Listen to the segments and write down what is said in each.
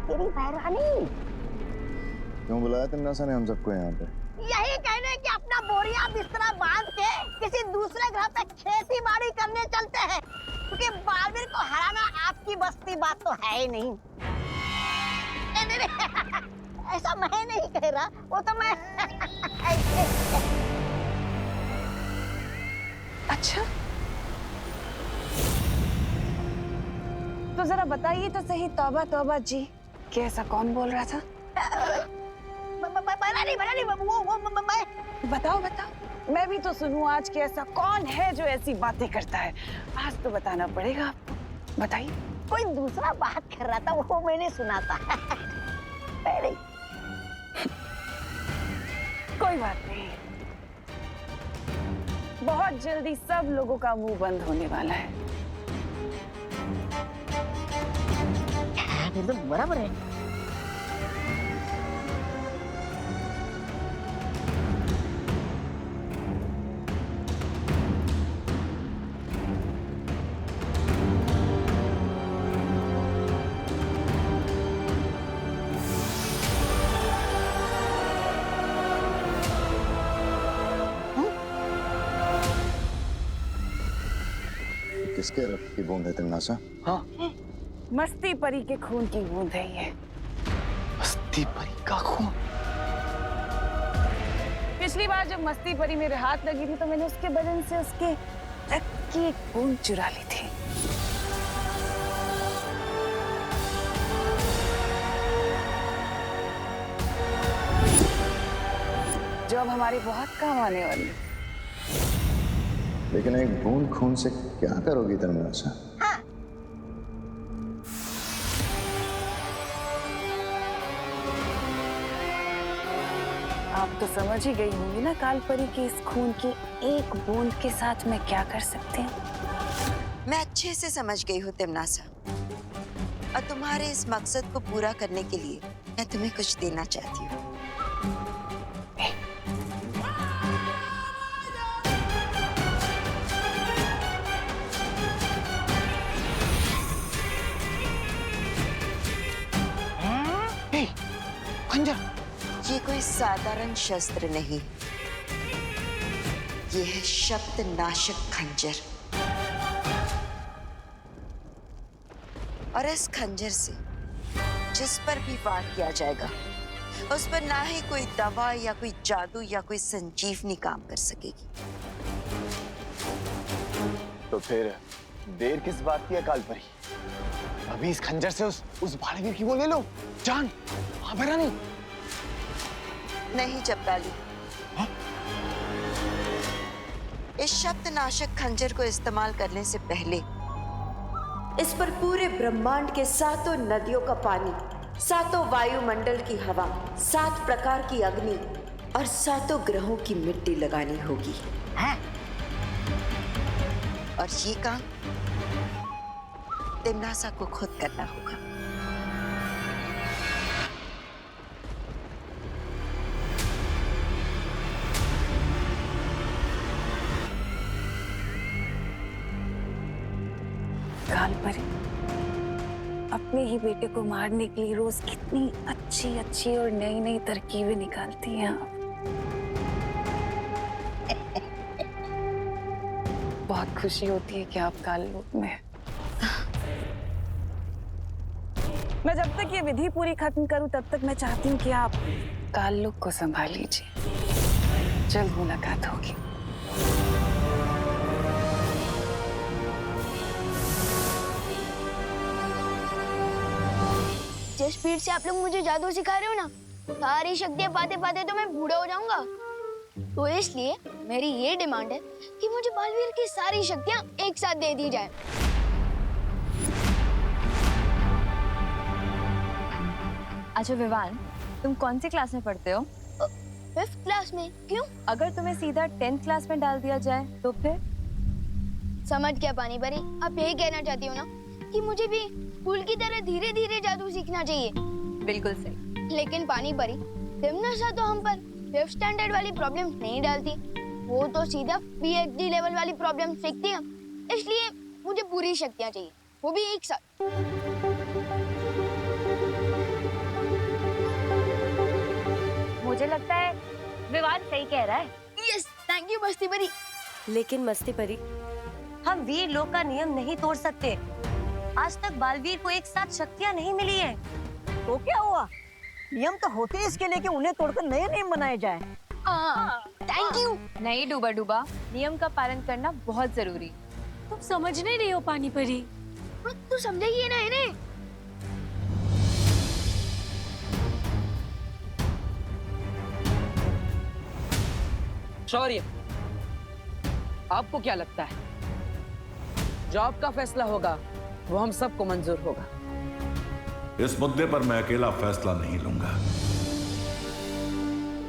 तेरी बहरानी। क्यों बुलाया तमन्ना ने हम सबको यहाँ पे? यही कहने कि अपना बोरिया बिस्तरा बांध के किसी दूसरे घर पे खेती बाड़ी करने चलते हैं, क्योंकि बालवीर को हराना आपकी बस की बात तो है ही नहीं। नहीं, ऐसा मैं नहीं कह रहा, वो तो मैं अच्छा, तो जरा बताइए तो सही तौबा तौबा जी, कि ऐसा कौन बोल रहा था? बताओ बताओ, मैं भी तो सुनूं आज कि ऐसा कौन है जो ऐसी बातें करता है। आज तो बताना पड़ेगा आपको, बताइए। कोई दूसरा बात कर रहा था, वो मैंने सुना था। कोई बात नहीं, बहुत जल्दी सब लोगों का मुंह बंद होने वाला है। एकदम बराबर है। किसके रक्त की बूंद है तमन्ना? हाँ, मस्ती परी के खून की बूंद है ये। मस्ती परी का खून? पिछली बार जब मस्ती परी मेरे हाथ लगी थी तो मैंने उसके बदन से उसके रक्त की एक बूंद चुरा ली थी। जो अब हमारे बहुत काम आने वाली है। लेकिन एक बूंद खून से क्या करोगी तमन्ना? हाँ। आप तो समझ ही गई होंगी ना काल परी की इस खून की एक बूंद के साथ मैं क्या कर सकती हूँ। मैं अच्छे से समझ गई हूँ तिमनासा, और तुम्हारे इस मकसद को पूरा करने के लिए मैं तुम्हें कुछ देना चाहती हूँ। खंजर? ये कोई साधारण शस्त्र नहीं, ये है शब्द नाशक खंजर। और इस खंजर से जिस पर भी वार किया जाएगा, उस पर ना ही कोई दवा या कोई जादू या कोई संजीवनी काम कर सकेगी। तो फिर देर किस बात की है काल परी? अभी इस खंजर से उस बालवीर की वो ले लो जान। हाँ बहरानी? नहीं जब्बाली, इस शब्द नाशक खंजर को इस्तेमाल करने से पहले इस पर पूरे ब्रह्मांड के 7 नदियों का पानी, 7 वायुमंडल की हवा, 7 प्रकार की अग्नि और 7 ग्रहों की मिट्टी लगानी होगी। हाँ। और ये काम तिमनासा को खुद करना होगा। काल परी अपने ही बेटे को मारने के लिए रोज कितनी अच्छी अच्छी और नई नई तरकीबें निकालती हैं आप। बहुत खुशी होती है कि आप काल रूप में हैं। मैं जब तक ये विधि पूरी खत्म करूं तब तक मैं चाहती हूँ कि आप काल लोक को संभाल लीजिए। जल्द मुलाकात होगी। जिस स्पीड से आप लोग मुझे जादू सिखा रहे हो ना, सारी शक्तियाँ पाते पाते तो मैं बूढ़ा हो जाऊंगा। तो इसलिए मेरी ये डिमांड है कि मुझे बालवीर की सारी शक्तियाँ एक साथ दे दी जाए। अच्छा विवान, तुम कौन सी क्लास में पढ़ते हो? 5th क्लास में। क्यों? अगर तुम्हें सीधा 10th क्लास में डाल दिया जाए तो फिर? समझ क्या पानी परी, आप यही कहना चाहती हो ना कि मुझे भी स्कूल की तरह धीरे धीरे जादू सीखना चाहिए? बिल्कुल सही। लेकिन पानी परी, तिमनासा तो हम पर 5th स्टैंडर्ड वाली प्रॉब्लम नहीं डालती, वो तो सीधा PhD लेवल वाली प्रॉब्लम सीखती है। इसलिए मुझे पूरी शक्तियाँ चाहिए, वो भी एक साथ। मुझे लगता है विवान सही कह रहा है। यस, थैंक यू मस्ती परी। लेकिन मस्ती परी, हम वीर लोक का नियम नहीं तोड़ सकते। आज तक बालवीर को एक साथ शक्तियाँ नहीं मिली है। तो क्या हुआ? नियम तो होते हैं इसके लिए कि उन्हें तोड़कर नए नियम बनाए जाए। Thank you. नहीं डूबा डूबा, नियम का पालन करना बहुत जरूरी। तुम समझ नहीं रही हो पानी परी। तू समझेगी ना इन्हें? शौर्य, आपको क्या लगता है जो आपका फैसला होगा वो हम सबको मंजूर होगा? इस मुद्दे पर मैं अकेला फैसला नहीं लूंगा,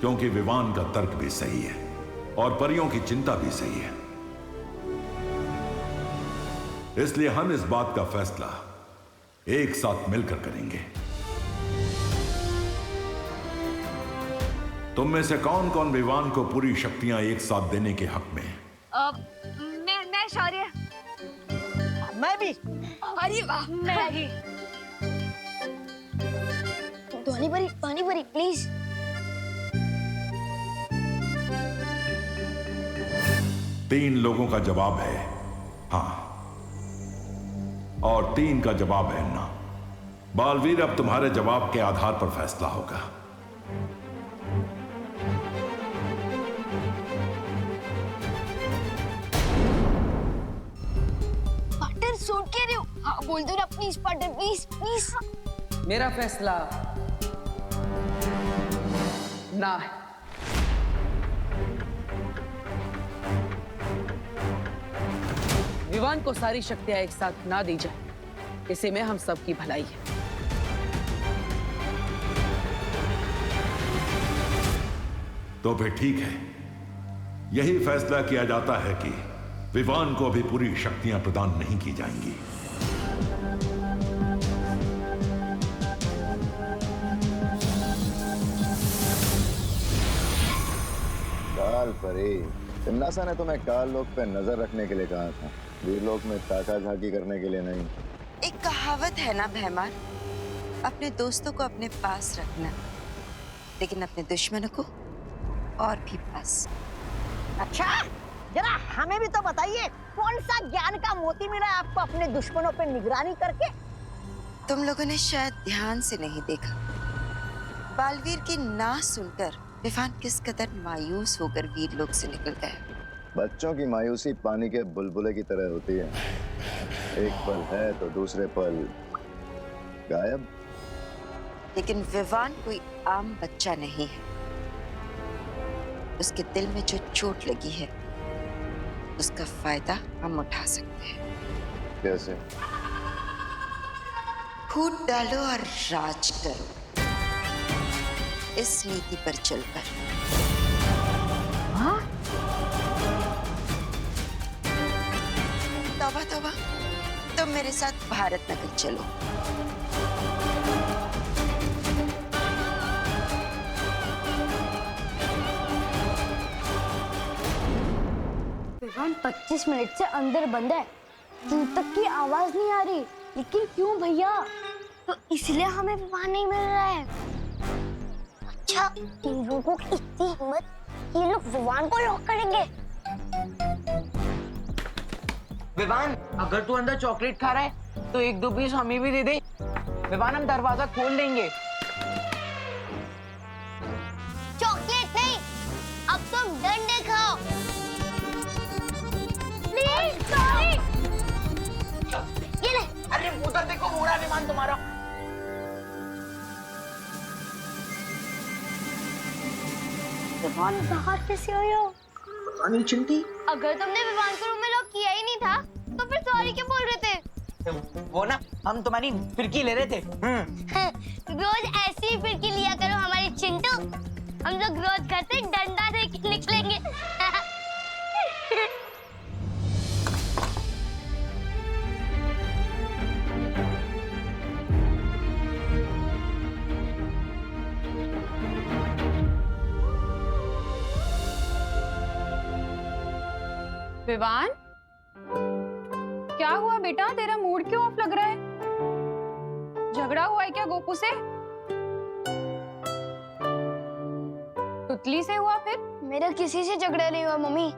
क्योंकि विवान का तर्क भी सही है और परियों की चिंता भी सही है। इसलिए हम इस बात का फैसला एक साथ मिलकर करेंगे। तुम में से कौन कौन विवान को पूरी शक्तियां एक साथ देने के हक में है? मैं शौर्य। मैं भी। अरे वाह, मैं भी। पानी परी प्लीज। तीन लोगों का जवाब है हाँ, और तीन का जवाब है ना। बालवीर, अब तुम्हारे जवाब के आधार पर फैसला होगा। पार्टनर सूट कह रहे हो? हाँ बोल दो ना प्लीज पार्टनर, प्लीज प्लीज। मेरा फैसला ना है। विवान को सारी शक्तियां एक साथ ना दी जाए, इसी में हम सबकी भलाई है। तो फिर ठीक है, यही फैसला किया जाता है कि विवान को अभी पूरी शक्तियां प्रदान नहीं की जाएंगी। काल परी, तिन्नासा ने तुम्हें काल लोक पे नजर रखने के लिए कहा था, वीर लोक में ताका झाकी करने के लिए नहीं। एक कहावत है ना भैमार, अपने दोस्तों को अपने पास रखना, लेकिन अपने दुश्मनों को और भी पास। अच्छा, जरा हमें भी तो बताइए, कौन सा ज्ञान का मोती मिला आपको अपने दुश्मनों पे निगरानी करके? तुम लोगों ने शायद ध्यान से नहीं देखा, बालवीर की ना सुनकर विवान किस कदर मायूस होकर वीर लोक से निकल गया। बच्चों की मायूसी पानी के बुलबुले की तरह होती है, एक पल है तो दूसरे पल गायब। लेकिन विवान कोई आम बच्चा नहीं है, उसके दिल में जो चोट लगी है उसका फायदा हम उठा सकते हैं। कैसे? फूट डालो और राज करो, इस नीति पर चलकर। तौबा तौबा, तुम मेरे साथ भारत नगर चलो। विवान 25 मिनट से अंदर बंद है, दूर तक की आवाज नहीं आ रही। लेकिन क्यों भैया? तो इसलिए हमें विवान नहीं मिल रहा है। अच्छा, इन लोगों की इतनी हिम्मत, ये लोग विवान को लॉक करेंगे। विवान, अगर तू अंदर चॉकलेट खा रहा है तो एक दो पीस हमें भी दे दे। विवान, हम दरवाजा खोल देंगे। चॉकलेट नहीं, अब तुम डंडे खाओ। Please, sorry. ये ले। अरे उधर देखो, बूढ़ा विमान तुम्हारा। विवान बाहर कैसे आया? अनिल चिंटी, अगर तुमने विवान को रूम में लॉक किया ही नहीं था, तो फिर सॉरी क्यों बोल रहे थे? वो ना, हम तुम्हारी फिरकी ले रहे थे। रोज ऐसी ही फिरकी लिया करो हमारी चिंटू। हम लोग रोज घर से डंडा से निकलेंगे। विवान, क्या हुआ बेटा? तेरा मूड क्यों ऑफ लग रहा है? झगड़ा हुआ है क्या गोपू से? पुतली से हुआ फिर? मेरा किसी से झगड़ा नहीं हुआ मम्मी।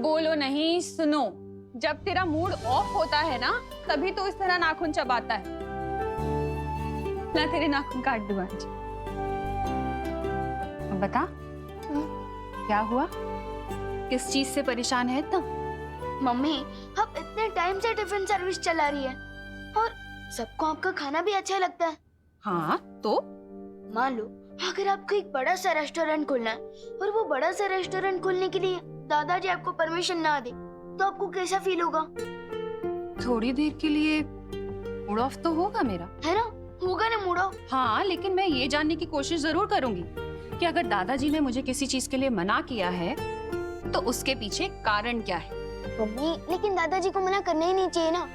बोलो नहीं, सुनो। जब तेरा मूड ऑफ होता है ना, तभी तो इस तरह नाखून चबाता है। मैं तेरे नाखून काट दूं आज। अब बता, क्या हुआ? किस चीज से परेशान है इतना? मम्मी, अब इतने टाइम से टिफिन सर्विस चला रही है और सबको आपका खाना भी अच्छा लगता है। हाँ तो? मान लो अगर आपको एक बड़ा सा रेस्टोरेंट खोलना है और वो बड़ा सा रेस्टोरेंट खोलने के लिए दादाजी आपको परमिशन ना दे, तो आपको कैसा फील होगा? थोड़ी देर के लिए मूड ऑफ तो होगा मेरा, है ना? होगा ना मूड ऑफ? हाँ, लेकिन मैं ये जानने की कोशिश जरूर करूंगी कि अगर दादाजी ने मुझे किसी चीज के लिए मना किया है तो उसके पीछे कारण क्या है। मम्मी, लेकिन दादाजी को मना करना ही नहीं चाहिए ना,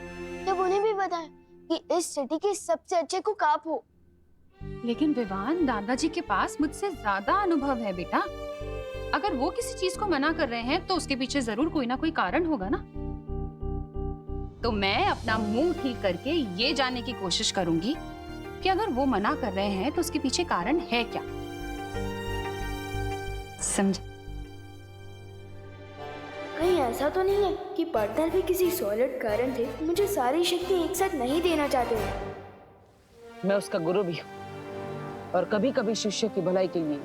जब उन्हें भी पता है कि इस सिटी के सबसे अच्छे कुक आप हो। लेकिन विवान, दादाजी के पास मुझसे ज्यादा अनुभव है बेटा। अगर वो किसी चीज को मना कर रहे हैं तो उसके पीछे जरूर कोई ना कोई कारण होगा ना। तो मैं अपना मुंह ठीक करके ये जानने की कोशिश करूंगी कि अगर वो मना कर रहे हैं तो उसके पीछे कारण है क्या। समझ? कहीं ऐसा तो नहीं है कि पार्टनर भी किसी सॉलिड कारण से मुझे सारी शक्ति एक साथ नहीं देना चाहते हो। मैं उसका गुरु भी हूँ और कभी कभी शिष्य की भलाई के लिए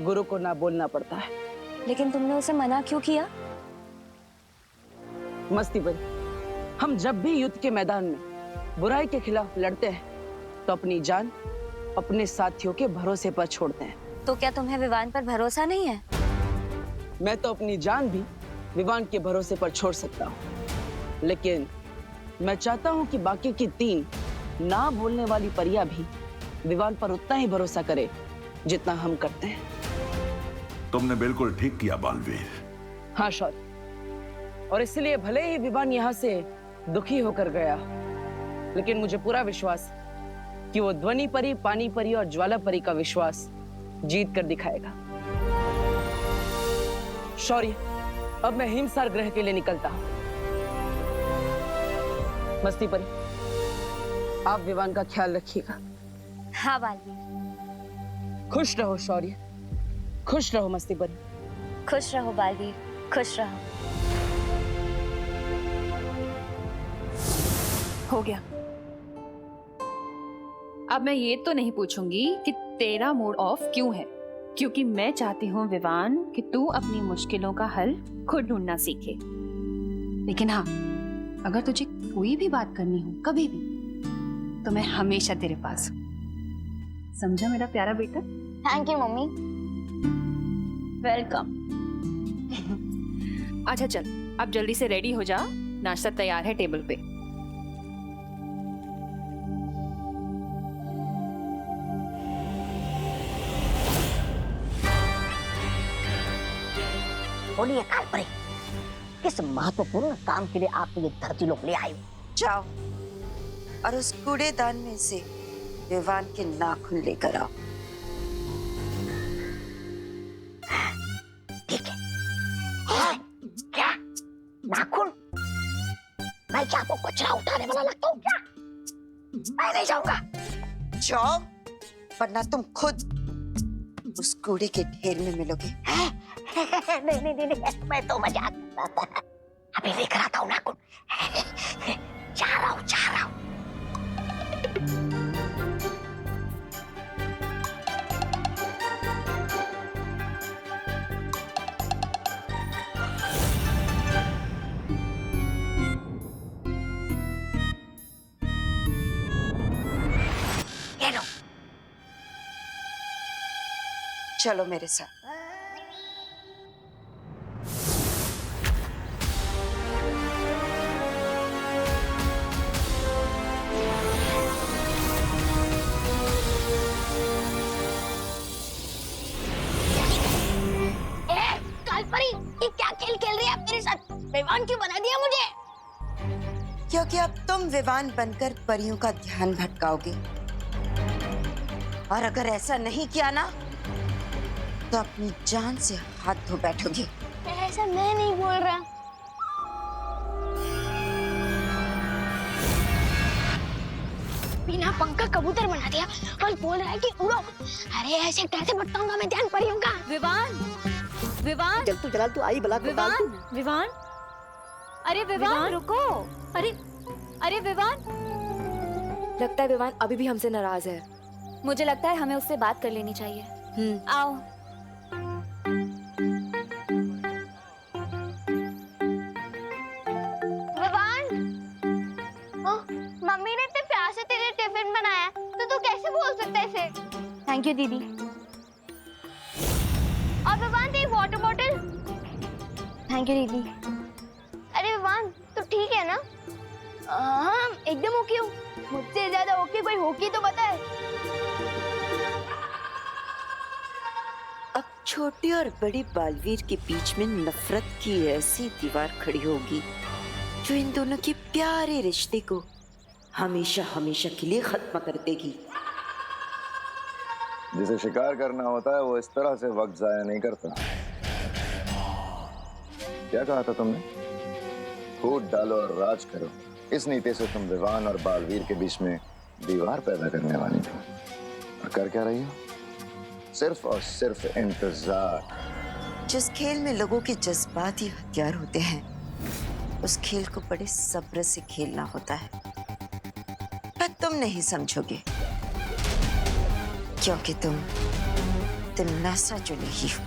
गुरु को ना बोलना पड़ता है। लेकिन तुमने उसे मना क्यों किया? मस्ती बनी, हम जब भी युद्ध के मैदान में बुराई के खिलाफ लड़ते हैं तो अपनी जान अपने साथियों के भरोसे पर छोड़ते हैं। तो क्या तुम्हें विवान पर भरोसा नहीं है? मैं तो अपनी जान भी विवान के भरोसे पर छोड़ सकता हूँ, लेकिन मैं चाहता हूँ कि बाकी की 3 ना बोलने वाली परियां भी विवान पर उतना ही भरोसा करे जितना हम करते हैं। तुमने बिल्कुल ठीक किया बालवीर। हाँ शौर्य, और इसलिए भले ही विवान यहाँ से दुखी होकर गया, लेकिन मुझे पूरा विश्वास कि वो ध्वनि परी, पानी परी और ज्वाला परी का विश्वास जीत कर दिखाएगा। शौर्य, अब मैं हिमसार ग्रह के लिए निकलता हूं। मस्ती परी, आप विवान का ख्याल रखिएगा। हाँ बालवीर। खुश रहो शौर्य, खुश रहो मस्ती परी। खुश रहो बालवीर, खुश रहो। हो गया। अब मैं ये तो नहीं पूछूंगी कि तेरा मूड ऑफ क्यों है, क्योंकि मैं चाहती हूँ विवान कि तू अपनी मुश्किलों का हल खुद ढूंढना सीखे। लेकिन हाँ, अगर तुझे कोई भी बात करनी हो कभी भी, तो मैं हमेशा तेरे पास हूँ। समझा मेरा प्यारा बेटा? Thank you mummy. वेलकम। अच्छा चल, अब जल्दी से रेडी हो जा, नाश्ता तैयार है टेबल पे। बोलिए कालपरी, किस महत्वपूर्ण काम के लिए आप ये धरती लोग ले आए? जाओ और उस कूड़ेदान में से विवान के नाखून लेकर आओ। ठीक है। क्या नाखून? मैं क्या आपको कचरा उठाने वाला लगता हूँ क्या? मैं नहीं जाऊंगा। जाओ, वरना तुम खुद उस कूड़े के ढेर में मिलोगे। नहीं, मैं तो मजाक कर रहा था। अभी देख रहा था नाखून। जा रहा हूँ। ये लो। चलो मेरे साथ। ये क्या खेल खेल रही है आप मेरे साथ? विवान क्यों बना दिया मुझे? क्योंकि अब तुम विवान बनकर परियों का ध्यान भटकाओगे, और अगर ऐसा नहीं किया ना तो अपनी जान से हाथ धो बैठोगे। ऐसा मैं नहीं बोल रहा। बिना पंख का कबूतर बना दिया और बोल रहा है कि उड़ो। अरे ऐसे कैसे भटकाऊंगा मैं ध्यान परियों का। विवान, विवान, जल तू आई बला विवान, विवान, अरे विवान रुको। अरे विवान, लगता है विवान अभी भी हमसे नाराज है। मुझे लगता है हमें उससे बात कर लेनी चाहिए। आओ। मम्मी ने इतने प्यार से तेरे टिफिन बनाया तो तू कैसे बोल सकता है इसे? थैंक यू दीदी। और विवान तेरी वाटर बॉटल। थैंक यू दीदी। अरे विवान तू ठीक है ना? हाँ एकदम ओके हूँ। मुझसे ज्यादा ओके कोई होगी तो बताए। अब छोटी और बड़ी बालवीर के बीच में नफरत की ऐसी दीवार खड़ी होगी जो इन दोनों के प्यारे रिश्ते को हमेशा हमेशा के लिए खत्म कर देगी। जिसे शिकार करना होता है वो इस तरह से वक्त जाया नहीं करता। क्या कहा था तुमने? फूट डालो और राज करो। इस नीति से तुम विवान और बालवीर के बीच में दीवार पैदा करने वाली थी। और कर क्या रही हो? सिर्फ और सिर्फ इंतजार। जिस खेल में लोगों के जज्बात ही हथियार होते हैं उस खेल को बड़े सब्र से खेलना होता है। पर तुम नहीं समझोगे क्योंकि तुम तिमनासा जो नहीं हो।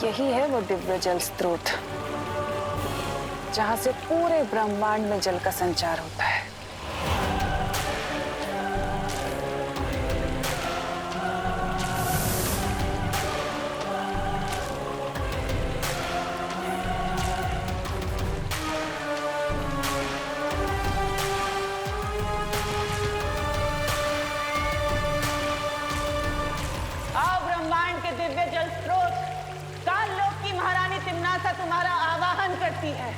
यही है वो दिव्य जल स्रोत जहां से पूरे ब्रह्मांड में जल का संचार होता है। आओ ब्रह्मांड के दिव्य जल स्रोत, काल लोक की महारानी तिम्नासा तुम्हारा आवाहन करती है।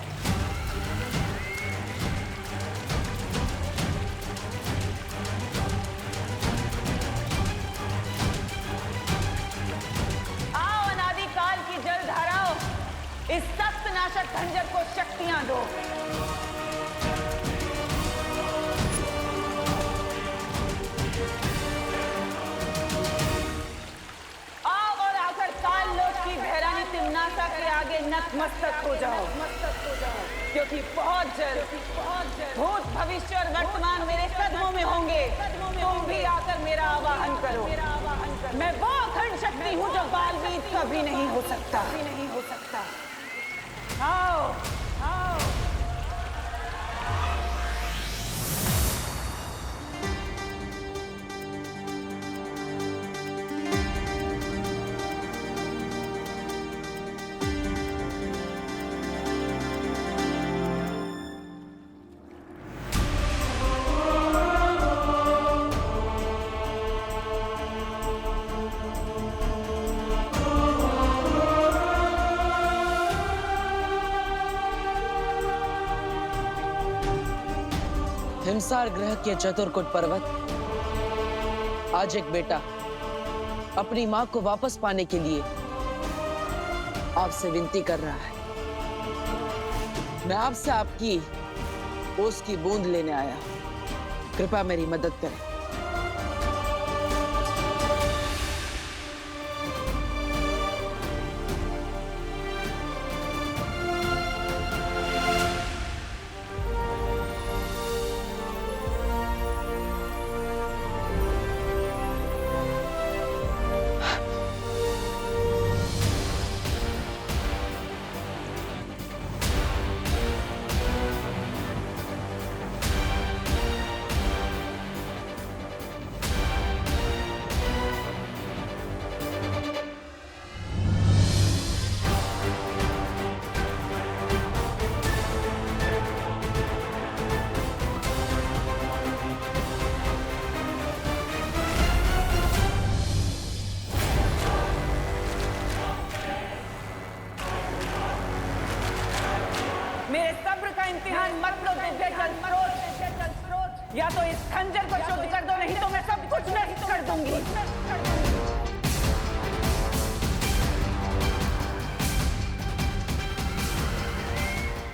आओ अनादि काल की जल धाराओं, इस सख्त नाशक खंजर को शक्तियां दो। तिम्नासा के आगे नतमस्तक हो जाओ, क्योंकि बहुत जल्द भूत भविष्य और वर्तमान मेरे कदमों में होंगे। तुम भी आकर मेरा आवाहन करो। मैं वो अखंड शक्ति हूँ जो बालवीर कभी नहीं हो सकता। आओ, आओ। हिमसार ग्रह के चतुर्कुट पर्वत आज एक बेटा अपनी मां को वापस पाने के लिए आपसे विनती कर रहा है। मैं आपसे आपकी ओस की बूंद लेने आया। कृपया मेरी मदद करें।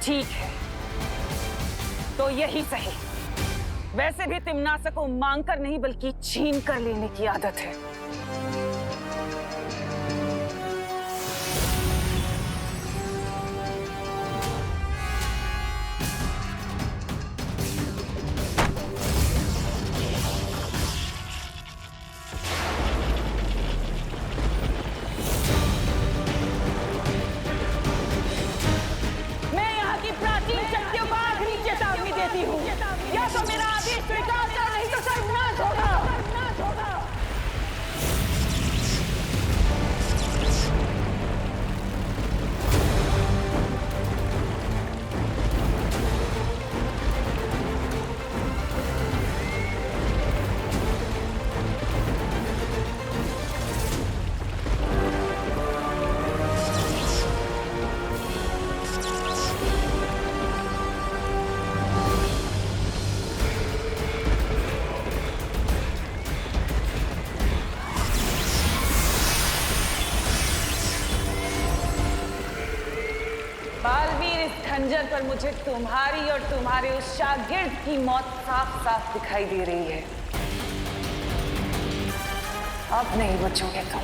ठीक है, तो यही सही। वैसे भी तिम्नासा को मांग कर नहीं बल्कि छीन कर लेने की आदत है। मैं यहाँ की प्राचीन शक्तियों को आखिरी चेतावनी देती हूँ, या तो मेरा आदेश स्वीकार कर, नहीं तो सर्वनाश होगा। बालवीर, इस खंजर पर मुझे तुम्हारी और तुम्हारे उस शागिर्द की मौत साफ साफ दिखाई दे रही है। अब नहीं बचोगे तुम।